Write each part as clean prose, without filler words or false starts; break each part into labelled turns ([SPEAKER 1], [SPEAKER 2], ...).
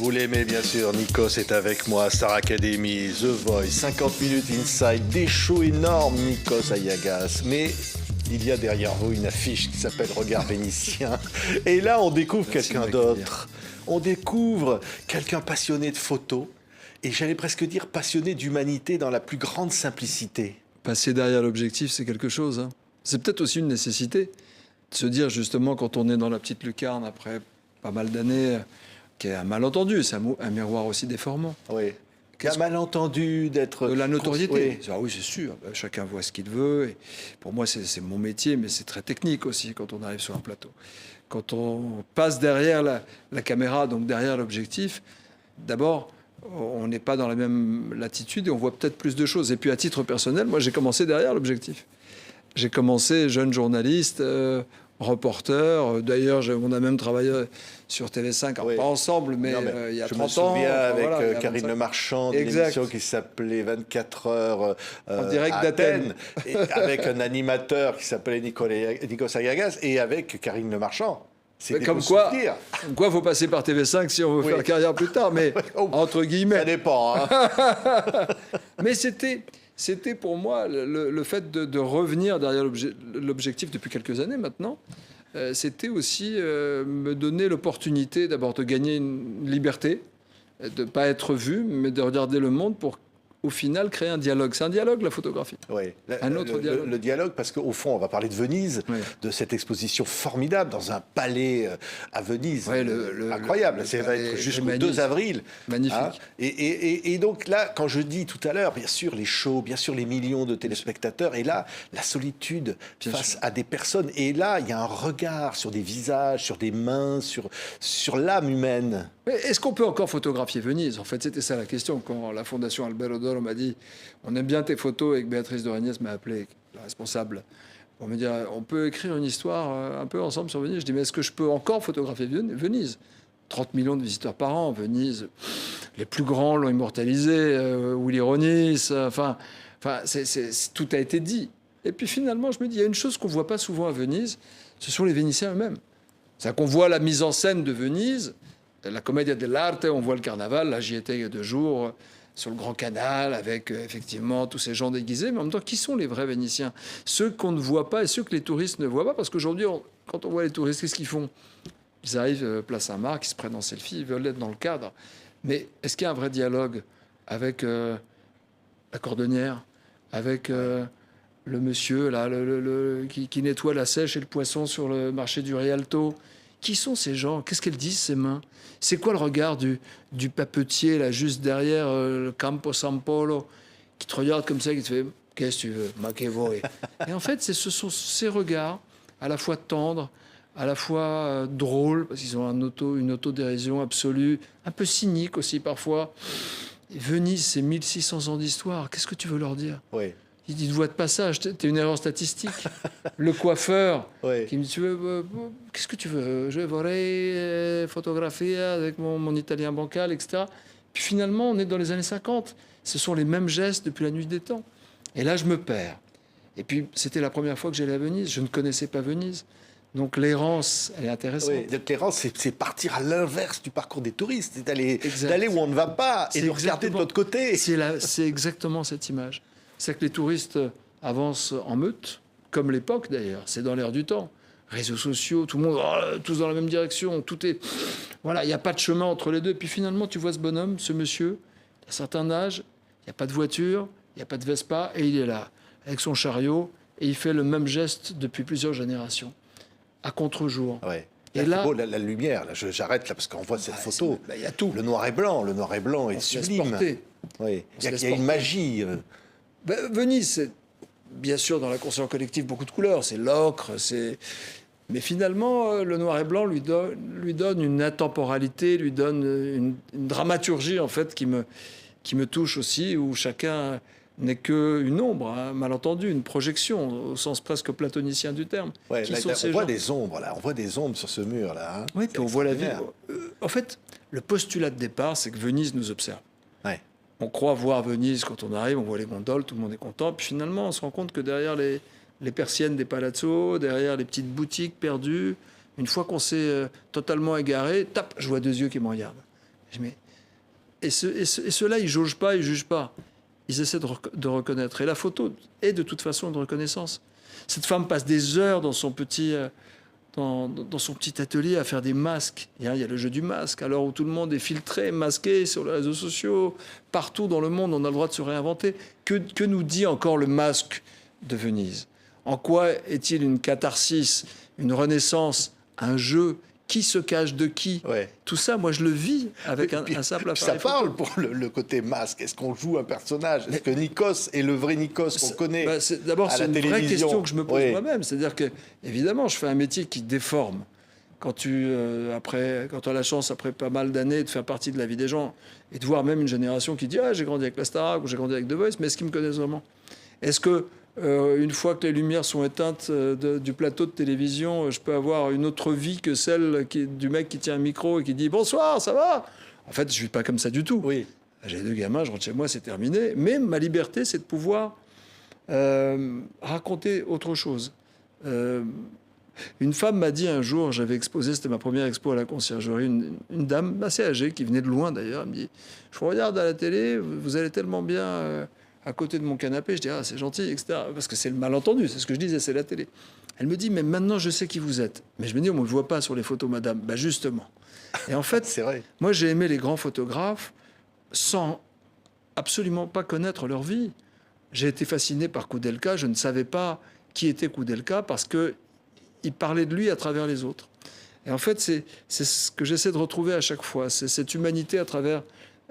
[SPEAKER 1] Vous l'aimez bien sûr, Nikos est avec moi, Star Academy, The Voice, 50 minutes inside, des shows énormes, Nikos Aliagas. Mais il y a derrière vous une affiche qui s'appelle Regard vénitien. Et là, on découvre quelqu'un d'autre. On découvre quelqu'un passionné de photos, et j'allais presque dire passionné d'humanité dans la plus grande simplicité.
[SPEAKER 2] Passer derrière l'objectif, c'est quelque chose, hein. C'est peut-être aussi une nécessité de se dire justement quand on est dans la petite lucarne après pas mal d'années, qu'il y a un malentendu, c'est un miroir aussi déformant.
[SPEAKER 1] Oui. Il y a un malentendu d'être...
[SPEAKER 2] De la notoriété.
[SPEAKER 1] Oui.
[SPEAKER 2] Ah oui, c'est sûr. Chacun voit ce qu'il veut. Et pour moi, c'est mon métier, mais c'est très technique aussi quand on arrive sur un plateau. Quand on passe derrière la caméra, donc derrière l'objectif, d'abord, on n'est pas dans la même latitude et on voit peut-être plus de choses. Et puis, à titre personnel, moi, j'ai commencé derrière l'objectif. J'ai commencé jeune journaliste, reporter. D'ailleurs, on a même travaillé sur TV5,
[SPEAKER 1] Oui.
[SPEAKER 2] pas ensemble, mais, il y a 30 ans.
[SPEAKER 1] Je me souviens avec
[SPEAKER 2] voilà,
[SPEAKER 1] Karine Le Marchand, d'une
[SPEAKER 2] exact.
[SPEAKER 1] émission qui s'appelait 24 heures
[SPEAKER 2] En direct
[SPEAKER 1] à
[SPEAKER 2] d'Athènes.
[SPEAKER 1] et avec un animateur qui s'appelait Nikos Aliagas et avec Karine Le Marchand. C'était
[SPEAKER 2] Comme quoi, il faut passer par TV5 si on veut faire carrière plus tard, mais entre guillemets.
[SPEAKER 1] Ça dépend. Hein.
[SPEAKER 2] Mais c'était pour moi le fait de revenir derrière l'objectif depuis quelques années maintenant. C'était aussi me donner l'opportunité d'abord de gagner une liberté, de ne pas être vu, mais de regarder le monde pour au final créer un dialogue. C'est un dialogue, la photographie.
[SPEAKER 1] Oui,
[SPEAKER 2] un autre dialogue.
[SPEAKER 1] Le dialogue, parce qu'au fond, on va parler de Venise,
[SPEAKER 2] oui.
[SPEAKER 1] de cette exposition formidable dans un palais à Venise.
[SPEAKER 2] Oui,
[SPEAKER 1] incroyable. Ça va être jusqu'au 2 avril.
[SPEAKER 2] Magnifique.
[SPEAKER 1] Hein, et donc là, quand je dis tout à l'heure, bien sûr, les shows, bien sûr, les millions de téléspectateurs, et là, la solitude face à des personnes. Et là, il y a un regard sur des visages, sur des mains, sur l'âme humaine.
[SPEAKER 2] Mais est-ce qu'on peut encore photographier Venise? En fait, c'était ça la question. Quand la Fondation Albert Odol m'a dit « On aime bien tes photos » et que Béatrice de Regnès m'a appelé, la responsable, pour me dire « On peut écrire une histoire un peu ensemble sur Venise ?» Je dis « Mais est-ce que je peux encore photographier Venise ?» 30 millions de visiteurs par an. Venise, les plus grands l'ont immortalisé. Willy Ronis, tout a été dit. Et puis finalement, je me dis, il y a une chose qu'on ne voit pas souvent à Venise, ce sont les Vénitiens eux-mêmes. C'est-à-dire qu'on voit la mise en scène de Venise, la Commedia dell'arte, on voit le carnaval. Là, j'y étais il y a 2 jours, sur le Grand Canal, avec effectivement tous ces gens déguisés. Mais en même temps, qui sont les vrais Vénitiens? Ceux qu'on ne voit pas et ceux que les touristes ne voient pas. Parce qu'aujourd'hui, quand on voit les touristes, qu'est-ce qu'ils font? Ils arrivent place Saint-Marc, ils se prennent en selfie, ils veulent être dans le cadre. Mais est-ce qu'il y a un vrai dialogue avec la cordonnière, avec le monsieur là, qui nettoie la sèche et le poisson sur le marché du Rialto? Qui sont ces gens? Qu'est-ce qu'elles disent, ces mains? C'est quoi le regard du papetier, là, juste derrière le Campo San Polo, qui te regarde comme ça, qui te fait « Qu'est-ce que tu veux? Ma che vuoi ?» Et en fait, ce sont ces regards, à la fois tendres, à la fois drôles, parce qu'ils ont une autodérision absolue, un peu cynique aussi parfois. Et Venise, c'est 1600 ans d'histoire. Qu'est-ce que tu veux leur dire?
[SPEAKER 1] Oui.
[SPEAKER 2] Il dit, de voix de passage, t'es une erreur statistique. Le coiffeur,
[SPEAKER 1] oui.
[SPEAKER 2] qui me dit, qu'est-ce que tu veux? Je voudrais photographier avec mon italien bancal, etc. Puis finalement, on est dans les années 50. Ce sont les mêmes gestes depuis la nuit des temps. Et là, je me perds. Et puis, c'était la première fois que j'allais à Venise. Je ne connaissais pas Venise. Donc l'errance, elle est intéressante.
[SPEAKER 1] Oui, l'errance, c'est partir à l'inverse du parcours des touristes. C'est d'aller où on ne va pas et de regarder de l'autre côté.
[SPEAKER 2] C'est exactement cette image. C'est que les touristes avancent en meute, comme l'époque d'ailleurs. C'est dans l'air du temps. Réseaux sociaux, tout le monde, tous dans la même direction. Tout est... Voilà, il n'y a pas de chemin entre les deux. Puis finalement, tu vois ce bonhomme, ce monsieur, à un certain âge, il n'y a pas de voiture, il n'y a pas de Vespa, et il est là, avec son chariot, et il fait le même geste depuis plusieurs générations, à contre-jour.
[SPEAKER 1] Ouais.
[SPEAKER 2] Et là,
[SPEAKER 1] beau, la lumière, là, j'arrête là parce qu'on voit cette photo.
[SPEAKER 2] Il y a tout.
[SPEAKER 1] Le noir et blanc est sublime. Oui. Il y a une magie.
[SPEAKER 2] Venise, c'est bien sûr dans la conscience collective beaucoup de couleurs. C'est l'ocre, mais finalement, le noir et blanc lui donne une intemporalité, lui donne une dramaturgie en fait qui me touche aussi, où chacun n'est qu'une ombre, hein, malentendu, une projection, au sens presque platonicien du terme.
[SPEAKER 1] Ouais, là, on voit des ombres, là. On voit des ombres sur ce mur, là. Hein.
[SPEAKER 2] Oui, puis on voit la vie. En fait, le postulat de départ, c'est que Venise nous observe.
[SPEAKER 1] Ouais.
[SPEAKER 2] On croit voir Venise quand on arrive, on voit les gondoles, tout le monde est content. Puis finalement, on se rend compte que derrière les persiennes des palazzos, derrière les petites boutiques perdues, une fois qu'on s'est totalement égaré, je vois 2 yeux qui me regardent. Je dis, mais... et ceux-là, ils jaugent pas, ils jugent pas. Ils essaient de reconnaître. Et la photo est de toute façon une reconnaissance. Cette femme passe des heures dans son petit atelier à faire des masques. Il y a le jeu du masque, à l'heure où tout le monde est filtré, masqué sur les réseaux sociaux. Partout dans le monde, on a le droit de se réinventer. Que nous dit encore le masque de Venise? En quoi est-il une catharsis, une renaissance, un jeu? Qui se cache de qui?
[SPEAKER 1] Ouais.
[SPEAKER 2] Tout ça, moi, je le vis avec un simple appareil.
[SPEAKER 1] Ça parle pour le côté masque. Est-ce qu'on joue un personnage? Est-ce que Nikos est le vrai Nikos qu'on connaît
[SPEAKER 2] D'abord, c'est une vraie question que je me pose
[SPEAKER 1] oui.
[SPEAKER 2] moi-même. C'est-à-dire que, évidemment, je fais un métier qui déforme. Quand tu as la chance, après pas mal d'années, de faire partie de la vie des gens et de voir même une génération qui dit « Ah, j'ai grandi avec la Starac ou j'ai grandi avec The Voice », mais est-ce qu'ils me connaissent vraiment? Est-ce que une fois que les lumières sont éteintes du plateau de télévision, je peux avoir une autre vie que celle du mec qui tient un micro et qui dit « Bonsoir, ça va ?» En fait, je ne vis pas comme ça du tout.
[SPEAKER 1] Oui.
[SPEAKER 2] J'ai 2 gamins, je rentre chez moi, c'est terminé. Mais ma liberté, c'est de pouvoir raconter autre chose. Une femme m'a dit un jour, j'avais exposé, c'était ma première expo à la conciergerie, une dame assez âgée, qui venait de loin d'ailleurs, elle me dit « Je vous regarde à la télé, vous allez tellement bien... à côté de mon canapé, je dis « Ah, c'est gentil, etc. » Parce que c'est le malentendu, c'est ce que je disais, c'est la télé. Elle me dit « Mais maintenant, je sais qui vous êtes. » Mais je me dis « On ne me voit pas sur les photos, madame. » Ben justement. Et en fait,
[SPEAKER 1] c'est vrai.
[SPEAKER 2] Moi, j'ai aimé les grands photographes sans absolument pas connaître leur vie. J'ai été fasciné par Koudelka. Je ne savais pas qui était Koudelka parce qu'il parlait de lui à travers les autres. Et en fait, c'est ce que j'essaie de retrouver à chaque fois. C'est cette humanité à travers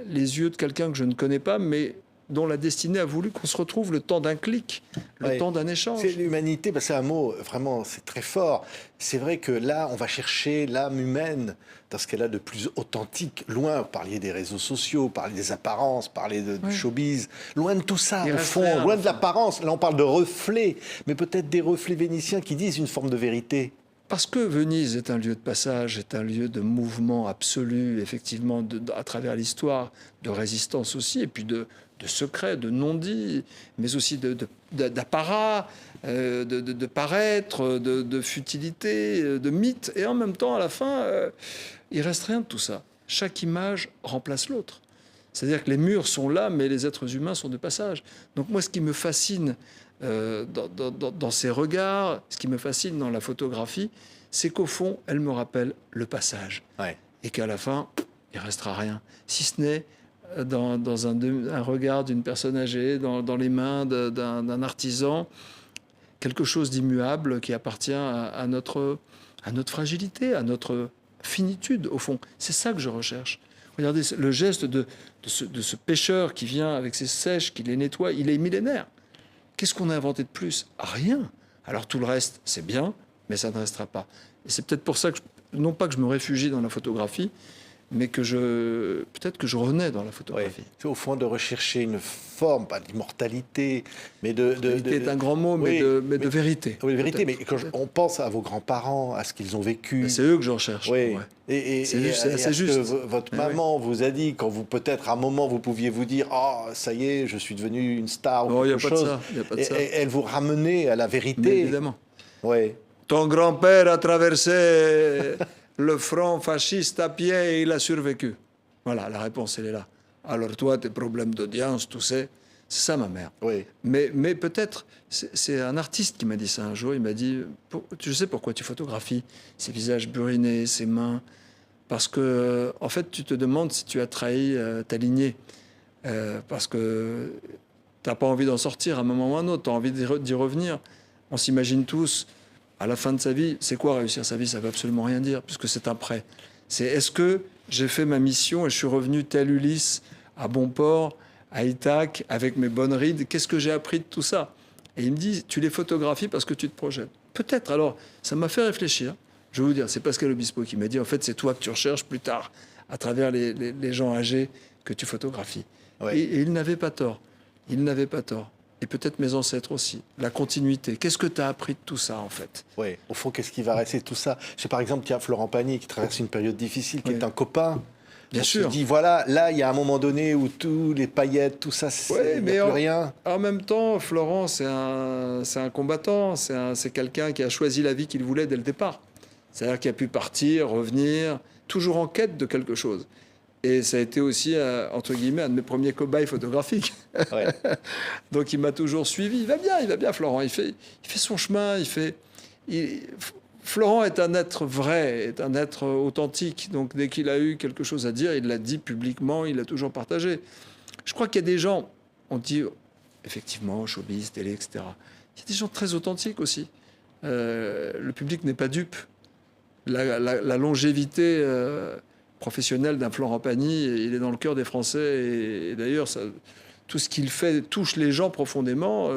[SPEAKER 2] les yeux de quelqu'un que je ne connais pas, mais dont la destinée a voulu qu'on se retrouve le temps d'un clic, le temps d'un échange.
[SPEAKER 1] C'est l'humanité, c'est un mot, vraiment, c'est très fort. C'est vrai que là, on va chercher l'âme humaine dans ce qu'elle a de plus authentique. Loin, vous parliez des réseaux sociaux, vous parliez des apparences, vous parliez du showbiz. Loin de tout ça, au fond, loin de l'apparence. Là, on parle de reflets, mais peut-être des reflets vénitiens qui disent une forme de vérité.
[SPEAKER 2] Parce que Venise est un lieu de passage, est un lieu de mouvement absolu, effectivement, à travers l'histoire, de résistance aussi, et puis de secrets, de non-dits, mais aussi d'apparat, de paraître, de futilité, de mythes. Et en même temps, à la fin, il reste rien de tout ça. Chaque image remplace l'autre. C'est-à-dire que les murs sont là, mais les êtres humains sont de passage. Donc moi, ce qui me fascine dans ces regards, ce qui me fascine dans la photographie, c'est qu'au fond, elle me rappelle le passage.
[SPEAKER 1] Ouais.
[SPEAKER 2] Et qu'à la fin, il ne restera rien. Si ce n'est dans un regard d'une personne âgée, dans les mains d'un artisan, quelque chose d'immuable qui appartient à notre fragilité, à notre finitude, au fond. C'est ça que je recherche. Regardez, le geste de ce pêcheur qui vient avec ses sèches, qui les nettoie, il est millénaire. Qu'est-ce qu'on a inventé de plus? Rien. Alors tout le reste, c'est bien, mais ça ne restera pas. Et c'est peut-être pour ça que, non pas que je me réfugie dans la photographie, mais peut-être que je renais dans la photographie.
[SPEAKER 1] Oui. C'est au fond de rechercher une forme, pas d'immortalité, mais de...
[SPEAKER 2] L'immortalité est un grand mot, mais de vérité.
[SPEAKER 1] Oui, de vérité, mais quand on pense à vos grands-parents, à ce qu'ils ont vécu...
[SPEAKER 2] C'est eux que je recherche.
[SPEAKER 1] Oui.
[SPEAKER 2] Ouais.
[SPEAKER 1] Et
[SPEAKER 2] c'est assez juste.
[SPEAKER 1] Que votre maman vous a dit, quand vous, peut-être, à un moment, vous pouviez vous dire « Oh, ça y est, je suis devenu une star » ou quelque chose.
[SPEAKER 2] Il n'y a pas de ça.
[SPEAKER 1] Et elle vous ramenait à la vérité.
[SPEAKER 2] Mais évidemment.
[SPEAKER 1] Oui.
[SPEAKER 2] Ton grand-père a traversé le front fasciste à pied et il a survécu. Voilà, la réponse, elle est là. Alors toi, tes problèmes d'audience, tout ça, c'est ça ma mère.
[SPEAKER 1] Oui.
[SPEAKER 2] Mais peut-être, c'est un artiste qui m'a dit ça un jour. Il m'a dit, je sais pourquoi tu photographies ces visages burinés, ces mains. Parce que, en fait, tu te demandes si tu as trahi ta lignée. Parce que tu n'as pas envie d'en sortir à un moment ou à un autre. Tu as envie d'y revenir. On s'imagine tous, à la fin de sa vie, c'est quoi réussir sa vie? Ça ne veut absolument rien dire, puisque c'est un prêt. C'est est-ce que j'ai fait ma mission et je suis revenu tel Ulysse à bon port, à Ithaque, avec mes bonnes rides? Qu'est-ce que j'ai appris de tout ça? Et il me dit, tu les photographies parce que tu te projettes. Peut-être. Alors, ça m'a fait réfléchir. Je vais vous dire, c'est Pascal Obispo qui m'a dit, en fait, c'est toi que tu recherches plus tard, à travers les gens âgés que tu photographies. Ouais. Et il n'avait pas tort. Il n'avait pas tort. Et peut-être mes ancêtres aussi. La continuité. Qu'est-ce que tu as appris de tout ça, en fait?
[SPEAKER 1] Oui, au fond, qu'est-ce qui va rester de tout ça? Je sais, par exemple, qu'il y a Florent Pagny qui traverse une période difficile, qui est un copain.
[SPEAKER 2] Bien sûr.
[SPEAKER 1] On se dit, voilà, là, il y a un moment donné où tous les paillettes, tout ça, il n'y a plus rien.
[SPEAKER 2] En même temps, Florent, c'est un combattant. C'est quelqu'un qui a choisi la vie qu'il voulait dès le départ. C'est-à-dire qu'il a pu partir, revenir, toujours en quête de quelque chose. Et ça a été aussi, entre guillemets, un de mes premiers cobayes photographiques.
[SPEAKER 1] Ouais.
[SPEAKER 2] Donc il m'a toujours suivi. Il va bien, Florent. Il fait son chemin. Florent est un être vrai, est un être authentique. Donc dès qu'il a eu quelque chose à dire, il l'a dit publiquement, il l'a toujours partagé. Je crois qu'il y a des gens, on dit effectivement, showbiz, télé, etc. Il y a des gens très authentiques aussi. Le public n'est pas dupe. La longévité professionnelle d'un Florent Pagny, il est dans le cœur des Français. Et d'ailleurs, tout ce qu'il fait touche les gens profondément,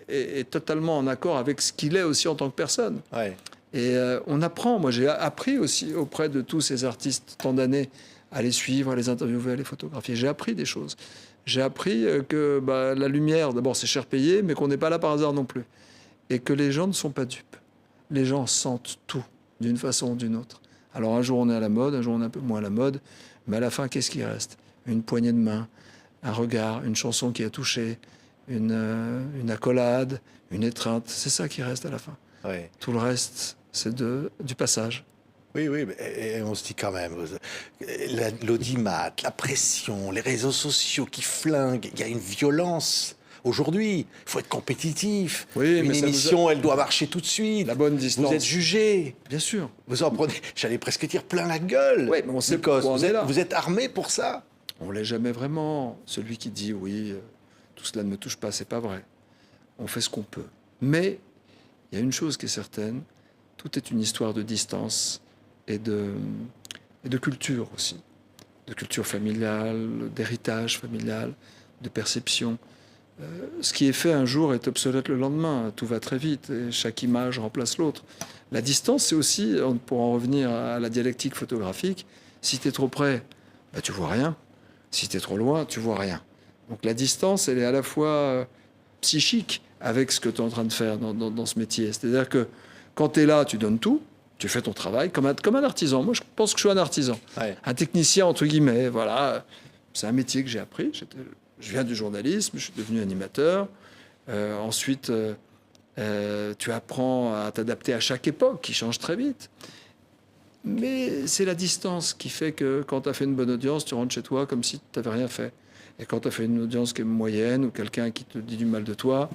[SPEAKER 2] est totalement en accord avec ce qu'il est aussi en tant que personne.
[SPEAKER 1] Ouais.
[SPEAKER 2] Et on apprend. Moi, j'ai appris aussi auprès de tous ces artistes tant d'années à les suivre, à les interviewer, à les photographier. J'ai appris des choses. J'ai appris que la lumière, d'abord, c'est cher payé, mais qu'on n'est pas là par hasard non plus. Et que les gens ne sont pas dupes. Les gens sentent tout, d'une façon ou d'une autre. Alors, un jour, on est à la mode, un jour, on est un peu moins à la mode. Mais à la fin, qu'est-ce qui reste? Une poignée de main, un regard, une chanson qui a touché, une accolade, une étreinte. C'est ça qui reste à la fin.
[SPEAKER 1] Ouais.
[SPEAKER 2] Tout le reste, c'est du passage.
[SPEAKER 1] Oui, mais on se dit quand même, l'audimat, la pression, les réseaux sociaux qui flinguent, il y a une violence. Aujourd'hui, il faut être compétitif.
[SPEAKER 2] Oui,
[SPEAKER 1] une
[SPEAKER 2] mais
[SPEAKER 1] émission, elle doit marcher tout de suite.
[SPEAKER 2] La bonne distance.
[SPEAKER 1] Vous êtes jugé.
[SPEAKER 2] Bien sûr.
[SPEAKER 1] Vous en prenez, j'allais presque dire, plein la gueule.
[SPEAKER 2] Oui, mais on sait
[SPEAKER 1] Nikos,
[SPEAKER 2] pourquoi on est là.
[SPEAKER 1] Vous êtes armé pour ça.
[SPEAKER 2] On l'est jamais vraiment. Celui qui dit oui, tout cela ne me touche pas, c'est pas vrai. On fait ce qu'on peut. Mais il y a une chose qui est certaine, tout est une histoire de distance et de culture aussi. De culture familiale, d'héritage familial, de perception. Ce qui est fait un jour est obsolète le lendemain. Tout va très vite et chaque image remplace l'autre. La distance, c'est aussi, pour en revenir à la dialectique photographique, si tu es trop près, tu vois rien. Si tu es trop loin, tu vois rien. Donc la distance, elle est à la fois psychique avec ce que tu es en train de faire dans ce métier. C'est-à-dire que quand tu es là, tu donnes tout, tu fais ton travail comme un artisan. Moi, je pense que je suis un artisan. Ouais. Un technicien, entre guillemets. Voilà. C'est un métier que j'ai appris. Je viens du journalisme, je suis devenu animateur. Ensuite, tu apprends à t'adapter à chaque époque qui change très vite. Mais c'est la distance qui fait que quand tu as fait une bonne audience, tu rentres chez toi comme si tu n'avais rien fait. Et quand tu as fait une audience qui est moyenne ou quelqu'un qui te dit du mal de toi,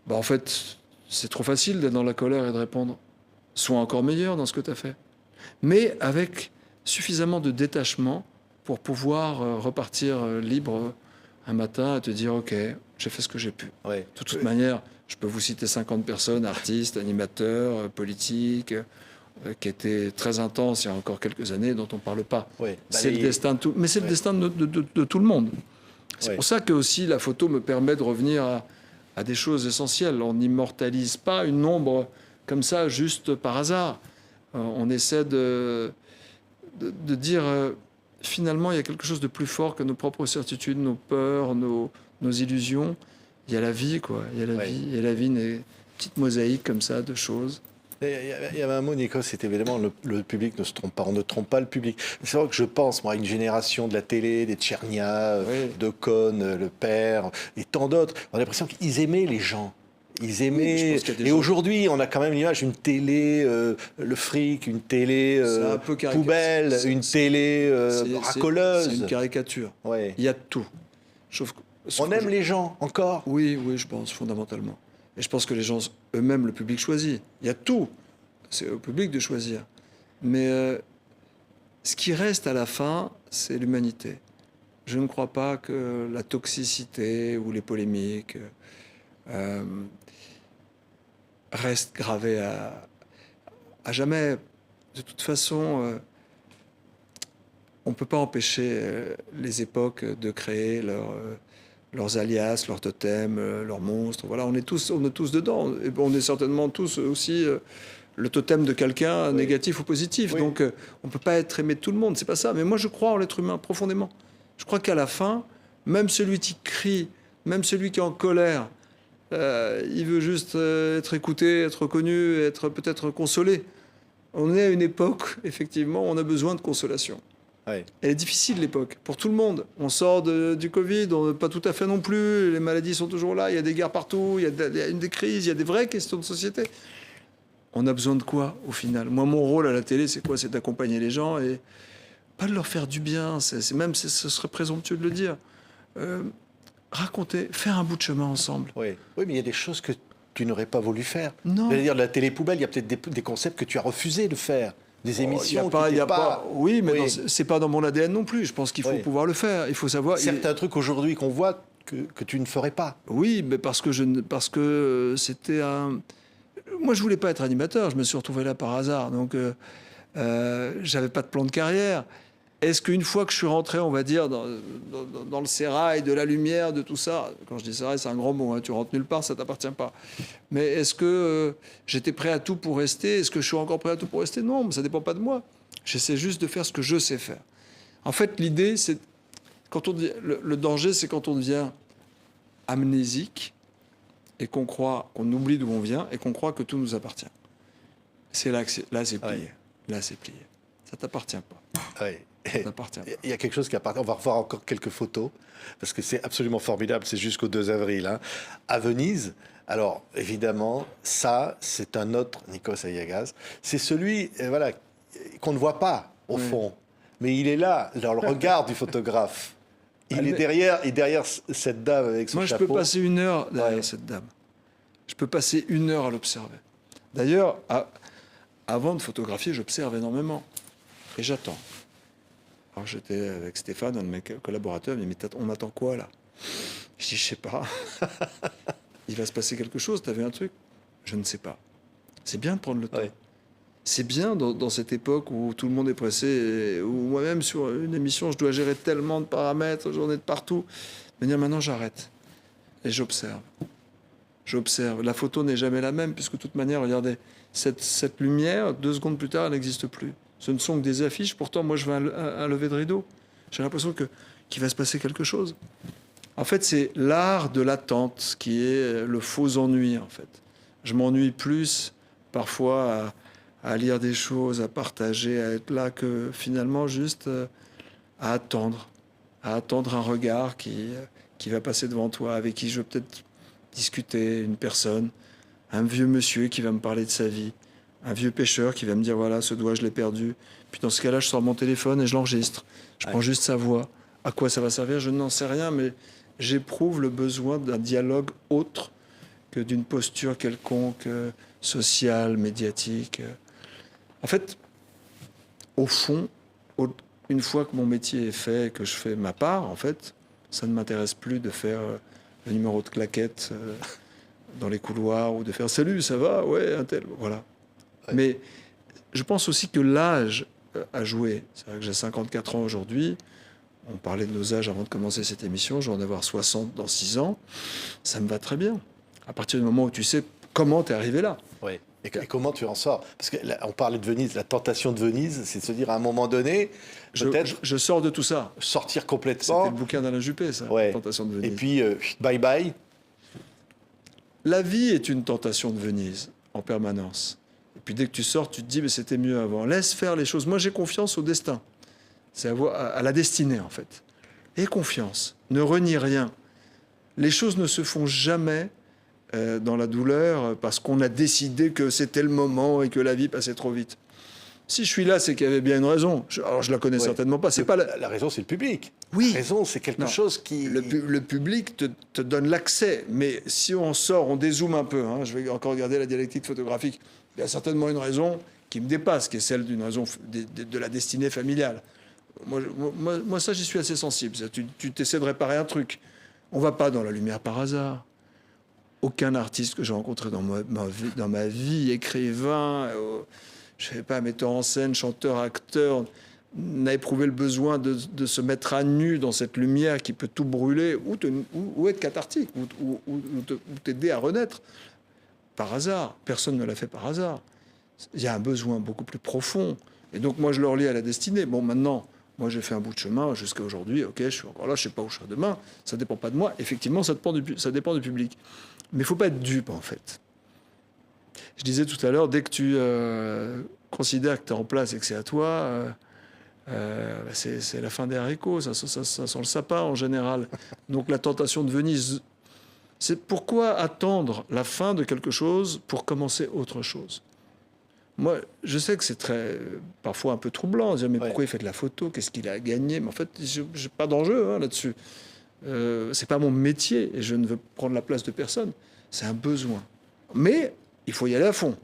[SPEAKER 2] en fait, c'est trop facile d'être dans la colère et de répondre. Sois encore meilleur dans ce que tu as fait. Mais avec suffisamment de détachement pour pouvoir repartir libre un matin et te dire « Ok, j'ai fait ce que j'ai pu. Ouais. » De toute manière, je peux vous citer 50 personnes, artistes, animateurs, politiques, qui étaient très intenses il y a encore quelques années, dont on ne parle pas. Ouais. C'est le destin de tout, mais c'est le destin de tout le monde. C'est pour ça que aussi la photo me permet de revenir à des choses essentielles. On n'immortalise pas une ombre comme ça, juste par hasard. On essaie de dire... finalement, il y a quelque chose de plus fort que nos propres certitudes, nos peurs, nos illusions. Il y a la vie, quoi. Il y a la vie. Et la vie, une petite mosaïque comme ça de choses.
[SPEAKER 1] Il y avait un mot, Nikos, c'était évidemment le public ne se trompe pas. On ne trompe pas le public. C'est vrai que je pense, moi, à une génération de la télé, des Tchernia, de Cohn, le père, et tant d'autres. On a l'impression qu'ils aimaient les gens. Ils aimaient. Et aujourd'hui, on a quand même l'image d'une télé, le fric, une télé poubelle, une télé racoleuse.
[SPEAKER 2] C'est une caricature. Ouais. Il y a de tout.
[SPEAKER 1] On aime les gens, encore.
[SPEAKER 2] Oui, je pense, fondamentalement. Et je pense que les gens, eux-mêmes, le public choisit. Il y a tout. C'est au public de choisir. Mais ce qui reste à la fin, c'est l'humanité. Je ne crois pas que la toxicité ou les polémiques... reste gravé à jamais. De toute façon, on ne peut pas empêcher les époques de créer leurs alias, leurs totems, leurs monstres. Voilà, on est tous dedans. Et on est certainement tous aussi le totem de quelqu'un, négatif ou positif. Donc, on ne peut pas être aimé de tout le monde. C'est pas ça. Mais moi, je crois en l'être humain profondément. Je crois qu'à la fin, même celui qui crie, même celui qui est en colère, il veut juste être écouté, être reconnu, être peut-être consolé. On est à une époque, effectivement, où on a besoin de consolation. Ouais. Elle est difficile, l'époque, pour tout le monde. On sort du Covid, pas tout à fait non plus. Les maladies sont toujours là, il y a des guerres partout, il y a des crises, il y a des vraies questions de société. On a besoin de quoi, au final? Moi, mon rôle à la télé, c'est quoi? C'est d'accompagner les gens et pas de leur faire du bien, ce serait présomptueux de le dire. Raconter, faire un bout de chemin ensemble.
[SPEAKER 1] Oui, oui, mais il y a des choses que tu n'aurais pas voulu faire.
[SPEAKER 2] Non.
[SPEAKER 1] C'est-à-dire, la télé-poubelle, il y a peut-être des concepts que tu as refusé de faire. Des émissions
[SPEAKER 2] Il y a pas. Oui, mais
[SPEAKER 1] Oui.
[SPEAKER 2] c'est pas dans mon ADN non plus. Je pense qu'il faut
[SPEAKER 1] Oui.
[SPEAKER 2] pouvoir le faire. Il faut savoir.
[SPEAKER 1] Certains trucs aujourd'hui qu'on voit que tu ne ferais pas.
[SPEAKER 2] Oui, mais parce que c'était un. Moi, je voulais pas être animateur. Je me suis retrouvé là par hasard. Donc, j'avais pas de plan de carrière. Est-ce qu'une fois que je suis rentré, on va dire, dans le sérail de la lumière, de tout ça, quand je dis sérail, c'est un grand mot, hein, tu rentres nulle part, ça t'appartient pas. Mais est-ce que j'étais prêt à tout pour rester? Est-ce que je suis encore prêt à tout pour rester? Non, mais ça dépend pas de moi. J'essaie juste de faire ce que je sais faire. En fait, l'idée, c'est quand on dit, le danger, c'est quand on devient amnésique et qu'on croit, qu'on oublie d'où on vient et qu'on croit que tout nous appartient. C'est là que c'est plié.
[SPEAKER 1] Ouais.
[SPEAKER 2] Là, c'est plié. Ça t'appartient pas.
[SPEAKER 1] Oui.
[SPEAKER 2] Ça t'appartient pas.
[SPEAKER 1] Il y a quelque chose qui appartient. On va revoir encore quelques photos, parce que c'est absolument formidable. C'est jusqu'au 2 avril. Hein. À Venise, alors évidemment, ça, c'est un autre Nikos Aliagas. C'est celui voilà, qu'on ne voit pas, au fond. Mais il est là, dans le regard du photographe. Il est derrière cette dame avec son chapeau.
[SPEAKER 2] Moi, je peux passer 1 heure derrière cette dame. Je peux passer 1 heure à l'observer. D'ailleurs, avant de photographier, j'observe énormément. Et j'attends. Alors j'étais avec Stéphane, un de mes collaborateurs, il m'a dit « On attend quoi là ?» Je dis « Je sais pas. Il va se passer quelque chose, t'as vu un truc ?» Je ne sais pas. C'est bien de prendre le temps.
[SPEAKER 1] Ouais.
[SPEAKER 2] C'est bien dans cette époque où tout le monde est pressé, et où moi-même sur une émission, je dois gérer tellement de paramètres, j'en ai de partout. Me dire maintenant j'arrête. Et j'observe. J'observe. La photo n'est jamais la même, puisque de toute manière, regardez, cette lumière, 2 secondes plus tard, elle n'existe plus. Ce ne sont que des affiches. Pourtant, moi, je veux un lever de rideau. J'ai l'impression qu'il va se passer quelque chose. En fait, c'est l'art de l'attente qui est le faux ennui, en fait. Je m'ennuie plus, parfois, à lire des choses, à partager, à être là, que finalement, juste à attendre un regard qui va passer devant toi, avec qui je vais peut-être discuter, une personne, un vieux monsieur qui va me parler de sa vie, un vieux pêcheur qui va me dire voilà, ce doigt je l'ai perdu. Puis dans ce cas-là, je sors mon téléphone et je l'enregistre. Je prends juste sa voix. À quoi ça va servir? Je n'en sais rien, mais j'éprouve le besoin d'un dialogue autre que d'une posture quelconque, sociale, médiatique. En fait, au fond, une fois que mon métier est fait, que je fais ma part, en fait, ça ne m'intéresse plus de faire le numéro de claquette dans les couloirs ou de faire « Salut, ça va? Ouais, un tel. » Voilà. Ouais. Mais je pense aussi que l'âge a joué. C'est vrai que j'ai 54 ans aujourd'hui. On parlait de nos âges avant de commencer cette émission. Je vais en avoir 60 dans 6 ans. Ça me va très bien. À partir du moment où tu sais comment tu es arrivé là.
[SPEAKER 1] Oui. Et comment tu en sors? Parce qu'on parlait de Venise, la tentation de Venise, c'est de se dire à un moment donné, peut-être...
[SPEAKER 2] Je sors de tout ça.
[SPEAKER 1] Sortir complètement.
[SPEAKER 2] C'était le bouquin d'Alain Juppé, ça,
[SPEAKER 1] ouais.
[SPEAKER 2] La tentation de Venise.
[SPEAKER 1] Et puis, bye bye.
[SPEAKER 2] La vie est une tentation de Venise, en permanence. Et puis dès que tu sors, tu te dis, mais c'était mieux avant. Laisse faire les choses. Moi, j'ai confiance au destin. C'est à la destinée, en fait. Aie confiance. Ne renie rien. Les choses ne se font jamais dans la douleur parce qu'on a décidé que c'était le moment et que la vie passait trop vite. Si je suis là, c'est qu'il y avait bien une raison. Alors, je la connais certainement pas. C'est pas
[SPEAKER 1] la raison, c'est le public.
[SPEAKER 2] Oui.
[SPEAKER 1] La raison, c'est quelque chose qui...
[SPEAKER 2] Le public te donne l'accès. Mais si on sort, on dézoome un peu, hein, je vais encore regarder la dialectique photographique, il y a certainement une raison qui me dépasse, qui est celle d'une raison de la destinée familiale. Moi, ça, j'y suis assez sensible. Tu t'essaies de réparer un truc. On va pas dans la lumière par hasard. Aucun artiste que j'ai rencontré dans ma vie, écrivain, je sais pas, metteur en scène, chanteur, acteur, n'a éprouvé le besoin de se mettre à nu dans cette lumière qui peut tout brûler ou être cathartique, ou t'aider à renaître. Par hasard. Personne ne l'a fait par hasard. Il y a un besoin beaucoup plus profond. Et donc, moi, je le relie à la destinée. Bon, maintenant, moi, j'ai fait un bout de chemin jusqu'à aujourd'hui. OK, je suis encore là, je ne sais pas où je serai demain. Ça ne dépend pas de moi. Effectivement, ça dépend du public. Mais il ne faut pas être dupe, en fait. Je disais tout à l'heure, dès que tu considères que tu es en place et que c'est à toi, c'est la fin des haricots. Ça sent le sapin, en général. Donc, la tentation de Venise, c'est pourquoi attendre la fin de quelque chose pour commencer autre chose. Moi, je sais que c'est parfois un peu troublant. Dire, mais
[SPEAKER 1] Ouais.
[SPEAKER 2] pourquoi il fait de la photo? Qu'est-ce qu'il a gagné? Mais en fait, je n'ai pas d'enjeu là-dessus. C'est pas mon métier et je ne veux prendre la place de personne. C'est un besoin. Mais il faut y aller à fond.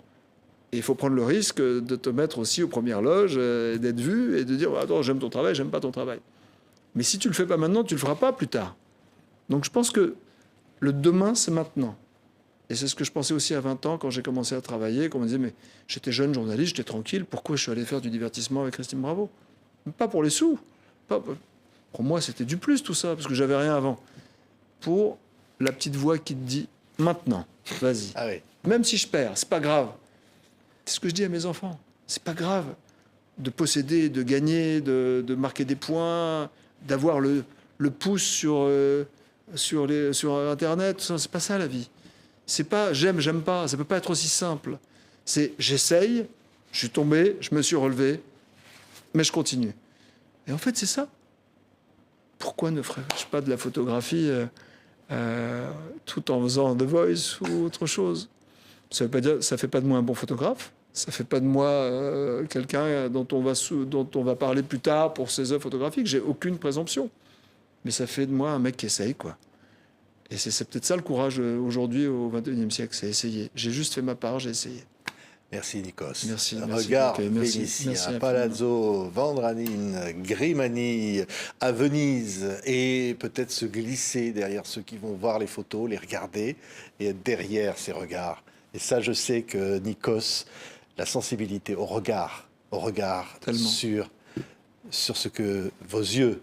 [SPEAKER 2] Et il faut prendre le risque de te mettre aussi aux premières loges, et d'être vu et de dire attends, j'aime ton travail, j'aime pas ton travail. Mais si tu le fais pas maintenant, tu le feras pas plus tard. Donc je pense que le demain, c'est maintenant. Et c'est ce que je pensais aussi à 20 ans quand j'ai commencé à travailler, qu'on me disait mais j'étais jeune journaliste, j'étais tranquille, pourquoi je suis allé faire du divertissement avec Christine Bravo? Pas pour les sous. Pour moi, c'était du plus tout ça, parce que j'avais rien avant. Pour la petite voix qui te dit maintenant, vas-y.
[SPEAKER 1] Ah oui.
[SPEAKER 2] Même si je perds, c'est pas grave. C'est ce que je dis à mes enfants. C'est pas grave de posséder, de gagner, de marquer des points, d'avoir le pouce sur Internet. C'est pas ça la vie. C'est pas j'aime pas. Ça peut pas être aussi simple. C'est j'essaye, je suis tombé, je me suis relevé, mais je continue. Et en fait, c'est ça. Pourquoi ne ferais-je pas de la photographie tout en faisant The Voice ou autre chose? Ça veut pas dire, ça fait pas de moi un bon photographe. Ça fait pas de moi quelqu'un dont on va parler plus tard pour ses œuvres photographiques. J'ai aucune présomption. Mais ça fait de moi un mec qui essaye, quoi. Et c'est peut-être ça le courage aujourd'hui au XXIe siècle, c'est essayer. J'ai juste fait ma part, j'ai essayé.
[SPEAKER 1] Merci Nikos.
[SPEAKER 2] Merci.
[SPEAKER 1] Regard
[SPEAKER 2] Okay,
[SPEAKER 1] vénitien,
[SPEAKER 2] merci
[SPEAKER 1] Palazzo Vendranin, Grimani, à Venise, et peut-être se glisser derrière ceux qui vont voir les photos, les regarder, et être derrière ces regards. Et ça, je sais que Nikos, la sensibilité au regard sur ce que vos yeux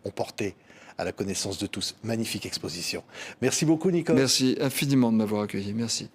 [SPEAKER 1] ont porté à la connaissance de tous. Magnifique exposition. Merci beaucoup, Nikos.
[SPEAKER 2] Merci infiniment de m'avoir accueilli. Merci.